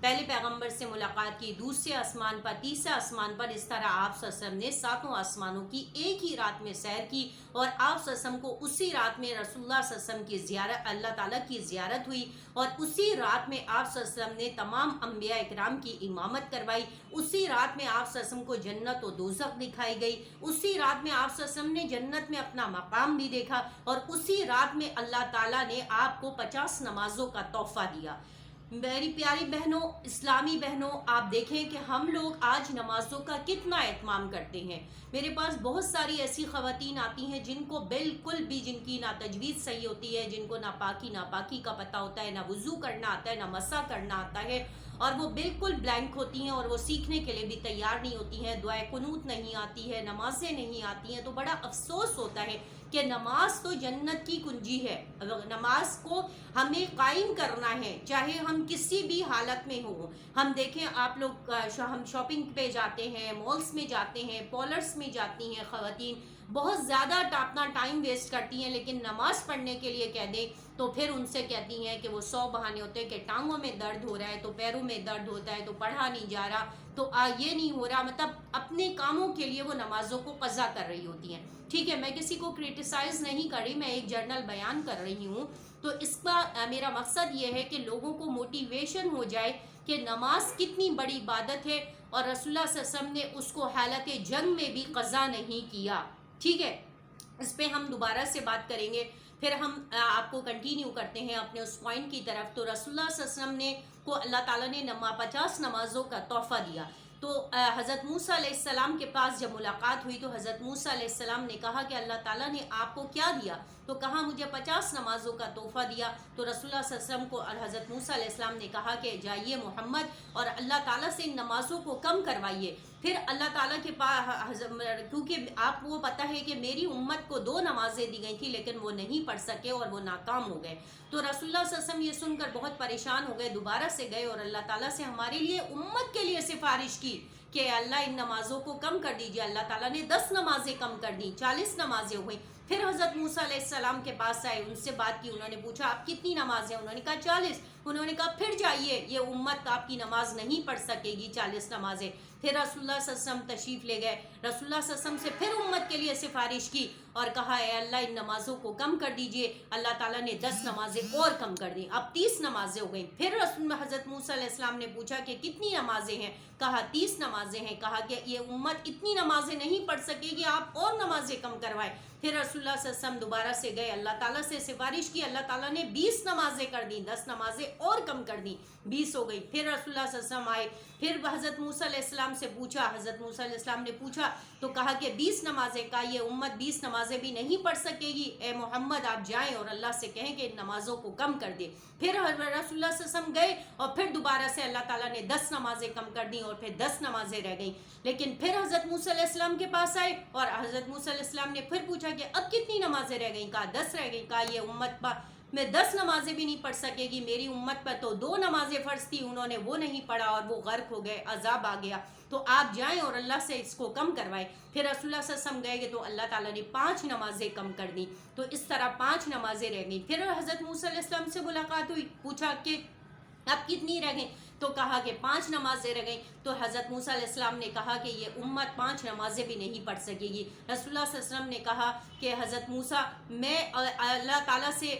پہلے پیغمبر سے ملاقات کی، دوسرے آسمان پر، تیسرے آسمان پر، اس طرح آپ صلی اللہ علیہ وسلم نے 7 آسمانوں کی ایک ہی رات میں سیر کی، اور آپ صلی اللہ علیہ وسلم کو اسی رات میں رسول اللہ صلی اللہ علیہ وسلم کی زیارت، اللہ تعالیٰ کی زیارت ہوئی، اور اسی رات میں آپ صلی اللہ علیہ وسلم نے تمام انبیاء اکرام کی امامت کروائی، اسی رات میں آپ صلی اللہ علیہ وسلم کو جنت و دوزخ دکھائی گئی، اسی رات میں آپ صلی اللہ علیہ وسلم نے جنت میں اپنا مقام بھی دیکھا، اور اسی رات میں اللہ تعالیٰ نے آپ کو 50 نمازوں کا تحفہ دیا۔ میری پیاری بہنوں، اسلامی بہنوں، آپ دیکھیں کہ ہم لوگ آج نمازوں کا کتنا اہتمام کرتے ہیں۔ میرے پاس بہت ساری ایسی خواتین آتی ہیں جن کو بالکل بھی، جن کی نہ تجوید صحیح ہوتی ہے، جن کو نہ پاکی کا پتہ ہوتا ہے، نہ وضو کرنا آتا ہے، نہ مسح کرنا آتا ہے، اور وہ بالکل بلینک ہوتی ہیں، اور وہ سیکھنے کے لیے بھی تیار نہیں ہوتی ہیں، دعائے قنوت نہیں آتی ہے، نمازیں نہیں آتی ہیں، تو بڑا افسوس ہوتا ہے کہ نماز تو جنت کی کنجی ہے۔ نماز کو ہمیں قائم کرنا ہے، چاہے ہم کسی بھی حالت میں ہوں۔ ہم دیکھیں، آپ لوگ ہم شاپنگ پہ جاتے ہیں، مالز میں جاتے ہیں، پارلرز میں جاتی ہیں، خواتین بہت زیادہ اپنا ٹائم ویسٹ کرتی ہیں، لیکن نماز پڑھنے کے لیے کہہ دیں تو پھر ان سے کہتی ہیں کہ وہ 100 بہانے ہوتے ہیں، کہ ٹانگوں میں درد ہو رہا ہے تو پیروں میں درد ہوتا ہے تو پڑھا نہیں جا رہا، تو یہ نہیں ہو رہا، مطلب اپنے کاموں کے لیے وہ نمازوں کو قضا کر رہی ہوتی ہیں۔ ٹھیک ہے، میں کسی کو کرٹیسائز نہیں کر رہی، میں ایک جرنل بیان کر رہی ہوں۔ تو اس کا میرا مقصد یہ ہے کہ لوگوں کو موٹیویشن ہو جائے کہ نماز کتنی بڑی عبادت ہے، اور رسول اللہ صلی اللہ علیہ وسلم نے اس کو حالت جنگ میں بھی قضا نہیں کیا۔ ٹھیک ہے، اس پہ ہم دوبارہ سے بات کریں گے، پھر ہم آپ کو کنٹینیو کرتے ہیں اپنے اس پوائنٹ کی طرف۔ تو رسول اللہ صلی اللہ علیہ وسلم نے کو اللہ تعالیٰ نے 50 نمازوں کا تحفہ دیا۔ تو حضرت موسیٰ علیہ السلام کے پاس جب ملاقات ہوئی تو حضرت موسیٰ علیہ السلام نے کہا کہ اللہ تعالیٰ نے آپ کو کیا دیا؟ تو کہا مجھے 50 نمازوں کا تحفہ دیا۔ تو رسول اللہ صلی اللہ علیہ وسلم کو حضرت موسیٰ علیہ السلام نے کہا کہ جائیے محمد اور اللہ تعالیٰ سے ان نمازوں کو کم کروائیے۔ پھر اللہ تعالیٰ کے پاس، کیونکہ آپ کو پتہ ہے کہ میری امت کو 2 نمازیں دی گئی تھی لیکن وہ نہیں پڑھ سکے اور وہ ناکام ہو گئے۔ تو رسول اللہ صلی اللہ علیہ وسلم یہ سن کر بہت پریشان ہو گئے، دوبارہ سے گئے اور اللہ تعالیٰ سے ہمارے لیے، امت کے لیے سفارش کی کہ اللہ ان نمازوں کو کم کر دیجئے۔ اللہ تعالیٰ نے 10 نمازیں کم کر دیں، 40 نمازیں ہوئیں۔ پھر حضرت موسیٰ علیہ السلام کے پاس آئے، ان سے بات کی، انہوں نے پوچھا آپ کتنی نمازیں؟ انہوں نے کہا 40۔ انہوں نے کہا پھر جائیے، یہ امت آپ کی نماز نہیں پڑھ سکے گی 40 نمازیں۔ پھر رسول اللہ صلی اللہ علیہ وسلم تشریف لے گئے، رسول اللہ صلی اللہ علیہ وسلم سے پھر امت کے لیے سفارش کی اور کہا اے اللہ ان نمازوں کو کم کر دیجئے۔ اللہ تعالیٰ نے 10 نمازیں اور کم کر دیں، اب 30 نمازیں ہو گئیں۔ پھر حضرت موسیٰ علیہ السلام نے پوچھا کہ کتنی نمازیں ہیں؟ کہا 30 نمازیں ہیں۔ کہا کہ یہ امت اتنی نمازیں نہیں پڑھ سکے گی، آپ اور نمازیں کم کروائیں۔ پھر رسول اللہ صلی اللہ علیہ وسلم دوبارہ سے گئے، اللہ تعالیٰ سے سفارش کی، اللہ تعالیٰ نے 20 نمازیں کر دیں، 10 نمازیں اور کم کر دیں، 20 ہو گئی۔ پھر رسول اللہ صلی اللہ علیہ وسلم آئے، پھر حضرت موسیٰ علیہ السلام سے پوچھا، حضرت موسیٰ علیہ السلام نے پوچھا تو کہا کہ 20 نمازیں۔ کہا یہ امت 20 نمازیں بھی نہیں پڑھ سکے گی، اے محمد آپ جائیں اور اللہ سے کہیں کہ ان نمازوں کو کم کر دے۔ پھر رسول اللہ صلی اللہ علیہ وسلم گئے اور پھر دوبارہ سے اللہ تعالیٰ نے 10 نمازیں کم کر دیں اور پھر 10 نمازیں رہ گئیں۔ لیکن پھر حضرت موسیٰ علیہ السلام کے پاس آئے اور حضرت موسیٰ علیہ السلام نے پھر پوچھا کہ اب کتنی نمازیں رہ گئیں؟ کہا 10 رہ گئیں۔ کہا یہ امت میں 10 نمازیں بھی نہیں پڑھ سکے گی، میری امت پر تو 2 نمازیں فرض تھی، انہوں نے وہ نہیں پڑھا اور وہ غرق ہو گئے، عذاب آ گیا، تو آپ جائیں اور اللہ سے اس کو کم کروائیں۔ پھر رسول اللہ صلی اللہ علیہ وسلم گئے تو اللہ تعالیٰ نے 5 نمازیں کم کر دیں، تو اس طرح 5 نمازیں رہ گئیں۔ پھر حضرت موسیٰ علیہ السلام سے ملاقات ہوئی، پوچھا کہ اب کتنی رہ گئیں؟ تو کہا کہ 5 نمازیں رہ گئیں۔ تو حضرت موسیٰ علیہ السلام نے کہا کہ یہ امت 5 نمازیں بھی نہیں پڑھ سکے گی۔ رسول اللہ صلی اللہ علیہ وسلم نے کہا کہ حضرت موسیٰ، میں اللہ تعالیٰ سے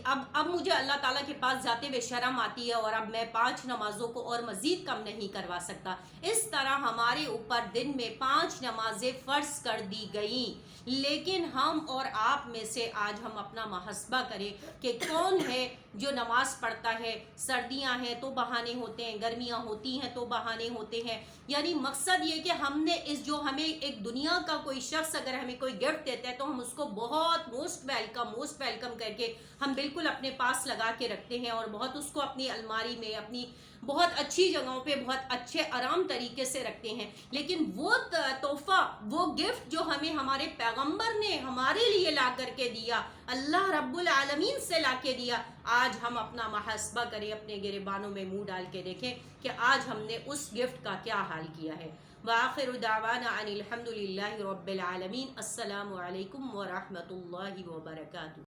اب مجھے اللہ تعالیٰ کے پاس جاتے ہوئے شرم آتی ہے اور اب میں 5 نمازوں کو اور مزید کم نہیں کروا سکتا۔ اس طرح ہمارے اوپر دن میں 5 نمازیں فرض کر دی گئیں، لیکن ہم اور آپ میں سے آج ہم اپنا محاسبہ کریں کہ کون ہے جو نماز پڑھتا ہے۔ سردیاں ہیں تو بہانے ہوتے ہیں، گرمیاں ہوتی ہیں تو بہانے ہوتے ہیں، یعنی مقصد یہ کہ ہم نے ہمیں ایک دنیا کا کوئی شخص اگر ہمیں کوئی گفٹ دیتا ہے تو ہم اس کو بہت موسٹ ویلکم کر کے ہم بالکل اپنے پاس لگا کے رکھتے ہیں اور بہت اس کو اپنی الماری میں، اپنی بہت اچھی جگہوں پہ بہت اچھے آرام طریقے سے رکھتے ہیں۔ لیکن وہ تحفہ، وہ گفٹ جو ہمیں ہمارے پیغمبر نے ہمارے لیے لا کر کے دیا، اللہ رب العالمین سے لا کے دیا، آج ہم اپنا محاسبہ کریں، اپنے گریبانوں میں منہ ڈال کے دیکھیں کہ آج ہم نے اس گفٹ کا کیا حال کیا ہے۔ وآخر دعوانا ان الحمد للہ رب العالمین۔ السلام علیکم ورحمۃ اللہ وبرکاتہ۔